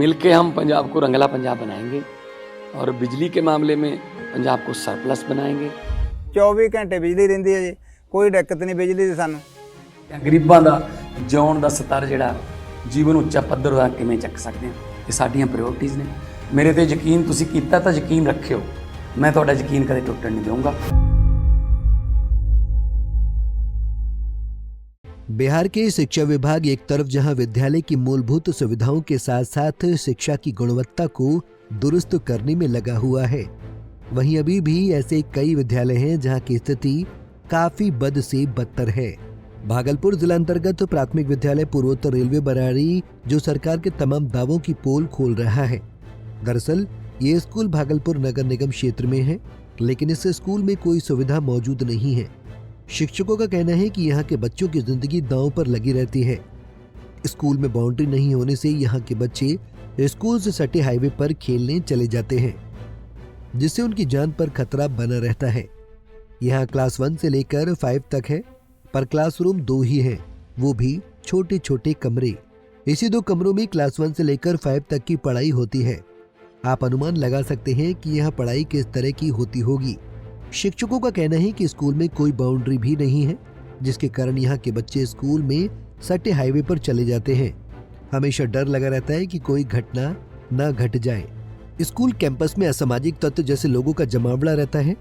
मिलके हम पंजाब को रंगला पंजाब बनाएंगे और बिजली के मामले में पंजाब को सरप्लस बनाएंगे। 24 घंटे बिजली रहिंदी है जी, कोई दिक्कत नहीं बिजली दी सानू। गरीबां दा जिउण दा स्तर जिहड़ा जीवन ਉੱਚਾ ਪੱਧਰ ਦਾ ਕਿਵੇਂ ਚੱਕ ਸਕਦੇ ਹਾਂ, ਇਹ ਸਾਡੀਆਂ ਪ੍ਰਾਇੋਰਟੀਜ਼ ਨੇ। ਮੇਰੇ ਤੇ ਯਕੀਨ ਤੁਸੀਂ ਕੀਤਾ ਤਾਂ ਯਕੀਨ ਰੱਖਿਓ, मैं ਤੁਹਾਡਾ ਯਕੀਨ ਕਦੇ ਟੁੱਟਣ नहीं दूंगा। बिहार के शिक्षा विभाग एक तरफ जहां विद्यालय की मूलभूत सुविधाओं के साथ साथ शिक्षा की गुणवत्ता को दुरुस्त करने में लगा हुआ है, वहीं अभी भी ऐसे कई विद्यालय हैं जहां की स्थिति काफी बद से बदतर है। भागलपुर जिला अंतर्गत प्राथमिक विद्यालय पूर्वोत्तर रेलवे बरारी जो सरकार के तमाम दावों की पोल खोल रहा है। दरअसल ये स्कूल भागलपुर नगर निगम क्षेत्र में है, लेकिन इस स्कूल में कोई सुविधा मौजूद नहीं है। शिक्षकों का कहना है कि यहाँ के बच्चों की जिंदगी दांव पर लगी रहती है। स्कूल में बाउंड्री नहीं होने से यहाँ के बच्चे स्कूल से सटे हाईवे पर खेलने चले जाते हैं, जिससे उनकी जान पर खतरा बना रहता है। यहाँ क्लास 1 से लेकर 5 तक है, पर क्लासरूम 2 ही हैं, वो भी छोटे छोटे कमरे। इसी 2 कमरों में क्लास 1 से लेकर 5 तक की पढ़ाई होती है। आप अनुमान लगा सकते हैं कि यहाँ पढ़ाई किस तरह की होती होगी। शिक्षकों का कहना है कि स्कूल में कोई बाउंड्री भी नहीं है, जिसके कारण यहाँ के बच्चे स्कूल में सटे हाईवे पर चले जाते हैं। हमेशा डर लगा रहता है कि कोई घटना ना घट जाए। स्कूल कैंपस में असामाजिक तत्व जैसे लोगों का जमावड़ा रहता है।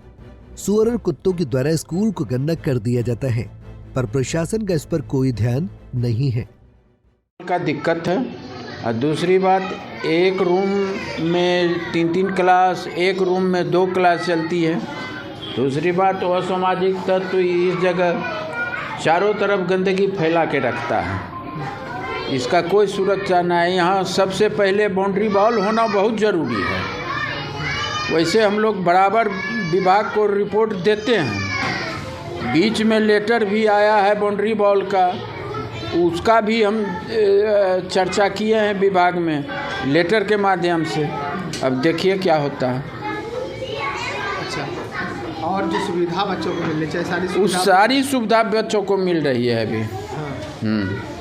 सुअर और कुत्तों के द्वारा स्कूल को गंदा कर दिया जाता है, पर प्रशासन का इस पर कोई ध्यान नहीं है। का दिक्कत है। और दूसरी बात, एक रूम में 3-3 क्लास, एक रूम में 2 क्लास चलती है। दूसरी बात, असामाजिक तत्व इस जगह चारों तरफ गंदगी फैला के रखता है, इसका कोई सुरक्षा नहीं है। यहाँ सबसे पहले बाउंड्री वॉल होना बहुत ज़रूरी है। वैसे हम लोग बराबर विभाग को रिपोर्ट देते हैं, बीच में लेटर भी आया है बाउंड्री वॉल का, उसका भी हम चर्चा किए हैं विभाग में लेटर के माध्यम से। अब देखिए क्या होता है। और जो सुविधा बच्चों को मिलनी चाहिए सारी सुविधा बच्चों को मिल रही है अभी।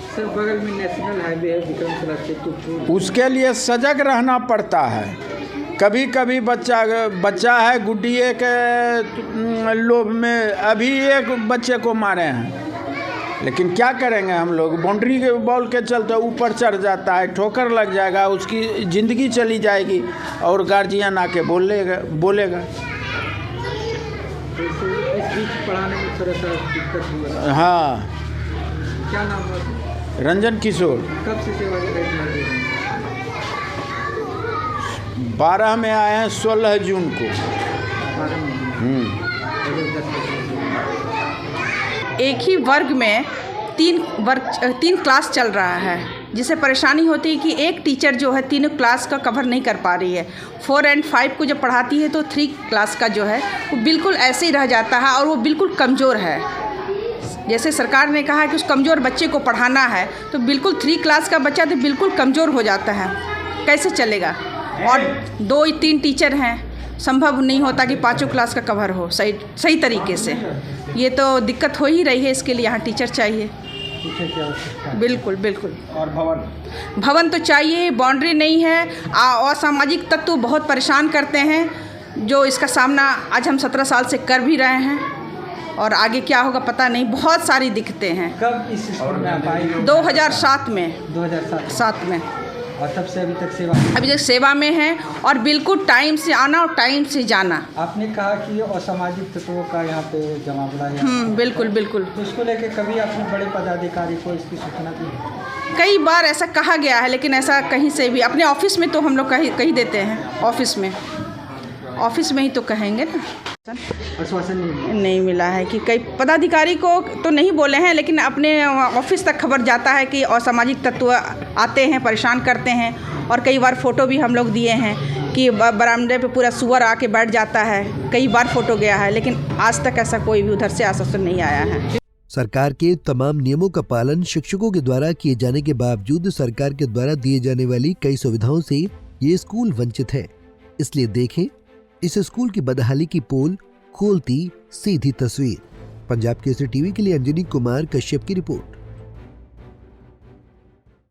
सर, बगल में नेशनल हाईवे है विक्रमशिला से, उसके लिए सजग रहना पड़ता है। कभी कभी बच्चा है गुड्डिए के लोभ में अभी एक बच्चे को मारे हैं, लेकिन क्या करेंगे हम लोग। बाउंड्री के बॉल के चलते ऊपर चढ़ जाता है, ठोकर लग जाएगा, उसकी ज़िंदगी चली जाएगी और गार्जियन आके बोलेगा। इस बीच पढ़ाने में थोड़ा सा दिक्कत हुआ। हाँ। क्या नाम है? रंजन किशोर। कब से सेवा कर रहे हैं? 12 में आए हैं, 16 जून को। एक ही वर्ग में 3 क्लास चल रहा है, जिससे परेशानी होती है कि एक टीचर जो है 3 क्लास का कवर नहीं कर पा रही है। 4 और 5 को जब पढ़ाती है तो 3 क्लास का जो है वो बिल्कुल ऐसे ही रह जाता है और वो बिल्कुल कमज़ोर है। जैसे सरकार ने कहा है कि उस कमज़ोर बच्चे को पढ़ाना है, तो बिल्कुल 3 क्लास का बच्चा तो बिल्कुल कमज़ोर हो जाता है, कैसे चलेगा। और 2-3 टीचर हैं, संभव नहीं होता कि 5 क्लास का कवर हो सही तरीके से। ये तो दिक्कत हो ही रही है, इसके लिए यहाँ टीचर चाहिए। बिल्कुल। और भवन तो चाहिए, बाउंड्री नहीं है। असामाजिक तत्व बहुत परेशान करते हैं, जो इसका सामना आज हम 17 साल से कर भी रहे हैं, और आगे क्या होगा पता नहीं। बहुत सारी दिक्कतें हैं। कब इस स्कूल में आप आई? 2007 में। 2007 में। और तब से अभी तक सेवा में है, और बिल्कुल टाइम से आना और टाइम से जाना। आपने कहा कि असामाजिक तत्वों का यहाँ पे जमावड़ा है। बिल्कुल। तो इसको लेके कभी आपने बड़े पदाधिकारी को इसकी सूचना दी? कई बार ऐसा कहा गया है, लेकिन ऐसा कहीं से भी अपने ऑफिस में तो हम लोग कही देते हैं। ऑफिस में ही तो कहेंगे ना। आश्वासन नहीं मिला है कि कई पदाधिकारी को तो नहीं बोले हैं, लेकिन अपने ऑफिस तक खबर जाता है कि असामाजिक तत्व आते हैं, परेशान करते हैं। और कई बार फ़ोटो भी हम लोग दिए हैं कि बरामदे पे पूरा सुअर आके बैठ जाता है, कई बार फ़ोटो गया है, लेकिन आज तक ऐसा कोई भी उधर से आश्वासन नहीं आया है। सरकार के तमाम नियमों का पालन शिक्षकों के द्वारा किए जाने के बावजूद सरकार के द्वारा दिए जाने वाली कई सुविधाओं से ये स्कूल वंचित है। इसलिए देखें इस स्कूल की बदहाली की पोल खोलती सीधी तस्वीर। पंजाब केसरी टीवी के लिए अंजनी कुमार कश्यप की रिपोर्ट।